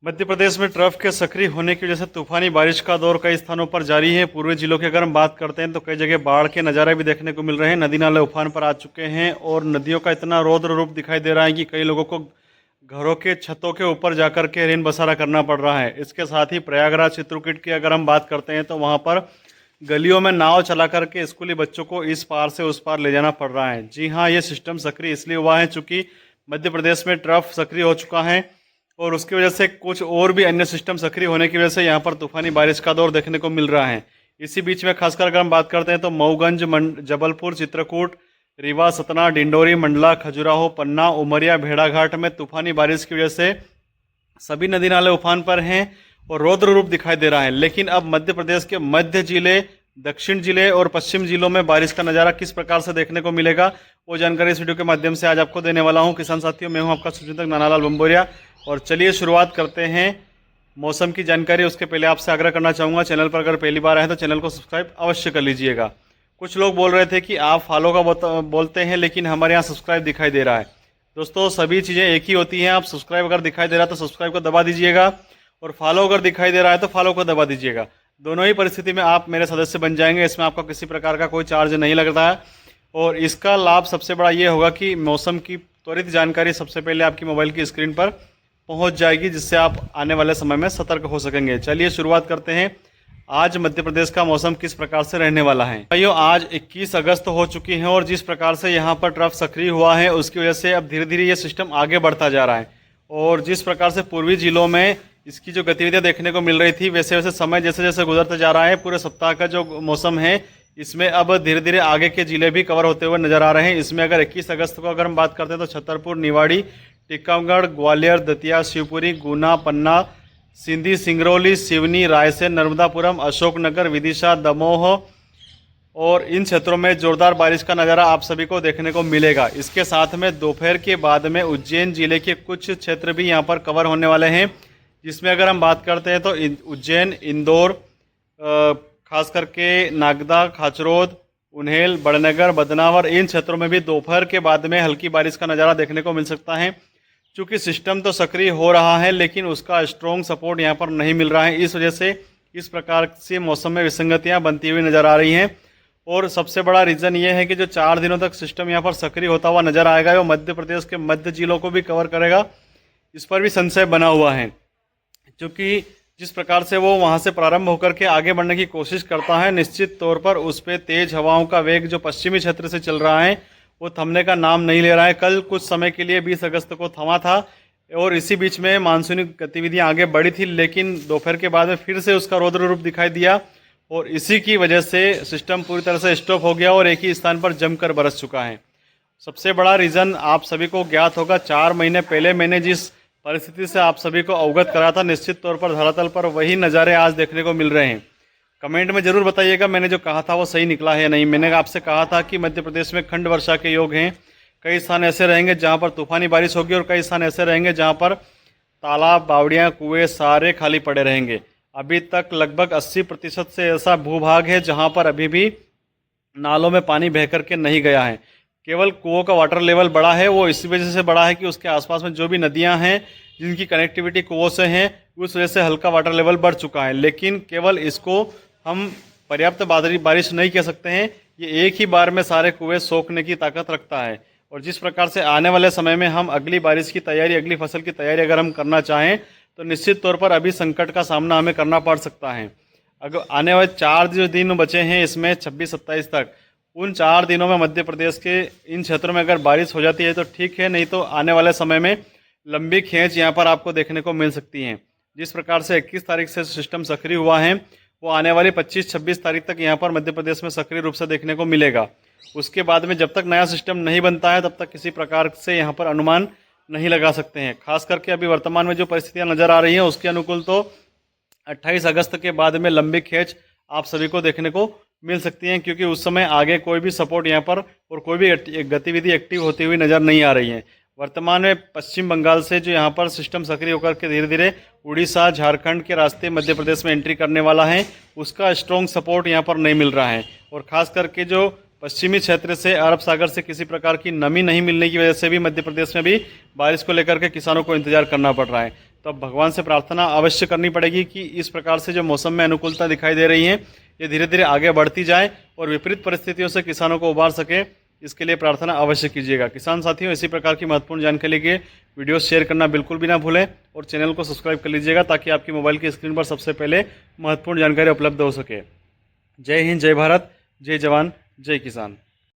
मध्य प्रदेश में ट्रफ के सक्रिय होने की वजह से तूफानी बारिश का दौर कई स्थानों पर जारी है। पूर्वी जिलों की अगर हम बात करते हैं तो कई जगह बाढ़ के नज़ारे भी देखने को मिल रहे हैं। नदी नाले उफान पर आ चुके हैं और नदियों का इतना रौद्र रूप दिखाई दे रहा है कि कई लोगों को घरों के छतों के ऊपर जाकर के रेन बसारा करना पड़ रहा है। इसके साथ ही प्रयागराज चित्रकूट की अगर हम बात करते हैं तो वहाँ पर गलियों में नाव चला करके स्कूली बच्चों को इस पार से उस पार ले जाना पड़ रहा है। जी हाँ, ये सिस्टम सक्रिय इसलिए हुआ है चूँकि मध्य प्रदेश में ट्रफ सक्रिय हो चुका है और उसकी वजह से कुछ और भी अन्य सिस्टम सक्रिय होने की वजह से यहाँ पर तूफानी बारिश का दौर देखने को मिल रहा है। इसी बीच में खासकर अगर हम बात करते हैं तो मऊगंज, जबलपुर, चित्रकूट, रीवा, सतना, डिंडोरी, मंडला, खजुराहो, पन्ना, उमरिया, भेड़ाघाट में तूफानी बारिश की वजह से सभी नदी नाले उफान पर हैं और रौद्र रूप दिखाई दे रहा है। लेकिन अब मध्य प्रदेश के मध्य जिले, दक्षिण जिले और पश्चिम जिलों में बारिश का नज़ारा किस प्रकार से देखने को मिलेगा, वो जानकारी इस वीडियो के माध्यम से आज आपको देने वाला हूं। किसान साथियों, मैं हूं आपका सुचिंतक नानालाल बंबोरिया और चलिए शुरुआत करते हैं मौसम की जानकारी। उसके पहले आपसे आग्रह करना चाहूँगा, चैनल पर अगर पहली बार आए तो चैनल को सब्सक्राइब अवश्य कर लीजिएगा। कुछ लोग बोल रहे थे कि आप फॉलो का बोलते हैं लेकिन हमारे यहाँ सब्सक्राइब दिखाई दे रहा है। दोस्तों, सभी चीज़ें एक ही होती हैं। आप सब्सक्राइब अगर दिखाई दे रहा है तो सब्सक्राइब को दबा दीजिएगा और फॉलो अगर दिखाई दे रहा है तो फॉलो को दबा दीजिएगा। दोनों ही परिस्थिति में आप मेरे सदस्य बन जाएंगे। इसमें आपका किसी प्रकार का कोई चार्ज नहीं लगता है और इसका लाभ सबसे बड़ा ये होगा कि मौसम की त्वरित जानकारी सबसे पहले आपकी मोबाइल की स्क्रीन पर पहुंच जाएगी, जिससे आप आने वाले समय में सतर्क हो सकेंगे। चलिए शुरुआत करते हैं। आज मध्य प्रदेश का मौसम किस प्रकार से रहने वाला है। भाइयों, आज 21 अगस्त हो चुकी है और जिस प्रकार से यहाँ पर ट्रफ सक्रिय हुआ है उसकी वजह से अब धीरे धीरे ये सिस्टम आगे बढ़ता जा रहा है और जिस प्रकार से पूर्वी जिलों में इसकी जो गतिविधियाँ देखने को मिल रही थी वैसे वैसे समय जैसे जैसे गुजरता जा रहा है, पूरे सप्ताह का जो मौसम है इसमें अब धीरे धीरे आगे के जिले भी कवर होते हुए नजर आ रहे हैं। इसमें अगर 21 अगस्त को अगर हम बात करते हैं तो छतरपुर, निवाड़ी, टीकमगढ़, ग्वालियर, दतिया, शिवपुरी, गुना, पन्ना, सिंधी, सिंगरौली, सिवनी, रायसेन, नर्मदापुरम, अशोकनगर, विदिशा, दमोह और इन क्षेत्रों में जोरदार बारिश का नज़ारा आप सभी को देखने को मिलेगा। इसके साथ में दोपहर के बाद में उज्जैन जिले के कुछ क्षेत्र भी यहाँ पर कवर होने वाले हैं, जिसमें अगर हम बात करते हैं तो उज्जैन, इंदौर, खास करके नागदा, खाचरोद, उन्हेल, बड़नगर, बदनावर, इन क्षेत्रों में भी दोपहर के बाद में हल्की बारिश का नज़ारा देखने को मिल सकता है। चूँकि सिस्टम तो सक्रिय हो रहा है लेकिन उसका स्ट्रॉन्ग सपोर्ट यहाँ पर नहीं मिल रहा है, इस वजह से इस प्रकार से मौसम में विसंगतियाँ बनती हुई नज़र आ रही हैं। और सबसे बड़ा रीज़न ये है कि जो 4 दिनों तक सिस्टम यहाँ पर सक्रिय होता हुआ नज़र आएगा वो मध्य प्रदेश के मध्य जिलों को भी कवर करेगा, इस पर भी संशय बना हुआ है। क्योंकि जिस प्रकार से वो वहाँ से प्रारंभ होकर के आगे बढ़ने की कोशिश करता है, निश्चित तौर पर उस पर तेज हवाओं का वेग जो पश्चिमी क्षेत्र से चल रहा है वो थमने का नाम नहीं ले रहा है। कल कुछ समय के लिए 20 अगस्त को थमा था और इसी बीच में मानसूनी गतिविधियां आगे बढ़ी थी, लेकिन दोपहर के बाद में फिर से उसका रौद्र रूप दिखाई दिया और इसी की वजह से सिस्टम पूरी तरह से स्टॉप हो गया और एक ही स्थान पर जमकर बरस चुका है। सबसे बड़ा रीज़न आप सभी को ज्ञात होगा, 4 महीने पहले मैंने जिस परिस्थिति से आप सभी को अवगत करा था, निश्चित तौर पर धरातल पर वही नज़ारे आज देखने को मिल रहे हैं। कमेंट में जरूर बताइएगा मैंने जो कहा था वो सही निकला है या नहीं। मैंने आपसे कहा था कि मध्य प्रदेश में खंड वर्षा के योग हैं। कई स्थान ऐसे रहेंगे जहां पर तूफानी बारिश होगी और कई स्थान ऐसे रहेंगे जहां पर तालाब, बावड़ियां, कुएं सारे खाली पड़े रहेंगे। अभी तक लगभग 80% से ऐसा भूभाग है जहां पर अभी भी नालों में पानी बह करके नहीं गया है। केवल कुओं का वाटर लेवल बढ़ा है, वो इसी वजह से बढ़ा है कि उसके आसपास में जो भी नदियां हैं जिनकी कनेक्टिविटी कुओं से हैं उस वजह से हल्का वाटर लेवल बढ़ चुका है। लेकिन केवल इसको हम पर्याप्त बारिश नहीं कह सकते हैं, ये एक ही बार में सारे कुएं सोखने की ताकत रखता है। और जिस प्रकार से आने वाले समय में हम अगली बारिश की तैयारी, अगली फसल की तैयारी अगर हम करना चाहें तो निश्चित तौर पर अभी संकट का सामना हमें करना पड़ सकता है। अगर आने वाले 4 जो दिन बचे हैं इसमें 26-27 तक, उन 4 दिनों में मध्य प्रदेश के इन क्षेत्रों में अगर बारिश हो जाती है तो ठीक है, नहीं तो आने वाले समय में लंबी खींच यहाँ पर आपको देखने को मिल सकती है। जिस प्रकार से 21 तारीख से सिस्टम सक्रिय हुआ है वो आने वाली 25-26 तारीख तक यहाँ पर मध्य प्रदेश में सक्रिय रूप से देखने को मिलेगा। उसके बाद में जब तक नया सिस्टम नहीं बनता है तब तक किसी प्रकार से यहाँ पर अनुमान नहीं लगा सकते हैं। खास करके अभी वर्तमान में जो परिस्थितियाँ नज़र आ रही हैं उसके अनुकूल तो 28 अगस्त के बाद में लंबी खींच आप सभी को देखने को मिल सकती हैं, क्योंकि उस समय आगे कोई भी सपोर्ट यहाँ पर और कोई भी गतिविधि एक्टिव होती हुई नज़र नहीं आ रही है। वर्तमान में पश्चिम बंगाल से जो यहाँ पर सिस्टम सक्रिय होकर के धीरे धीरे उड़ीसा, झारखंड के रास्ते मध्य प्रदेश में एंट्री करने वाला है, उसका स्ट्रॉन्ग सपोर्ट यहाँ पर नहीं मिल रहा है। और ख़ास करके जो पश्चिमी क्षेत्र से अरब सागर से किसी प्रकार की नमी नहीं मिलने की वजह से भी मध्य प्रदेश में भी बारिश को लेकर के किसानों को इंतजार करना पड़ रहा है। तो अब भगवान से प्रार्थना अवश्य करनी पड़ेगी कि इस प्रकार से जो मौसम में अनुकूलता दिखाई दे रही है ये धीरे धीरे आगे बढ़ती जाए और विपरीत परिस्थितियों से किसानों को उबार सके, इसके लिए प्रार्थना अवश्य कीजिएगा। किसान साथियों, इसी प्रकार की महत्वपूर्ण जानकारी के वीडियो शेयर करना बिल्कुल भी ना भूलें और चैनल को सब्सक्राइब कर लीजिएगा ताकि आपकी मोबाइल की स्क्रीन पर सबसे पहले महत्वपूर्ण जानकारी उपलब्ध हो सके। जय हिंद, जय भारत, जय जवान, जय किसान।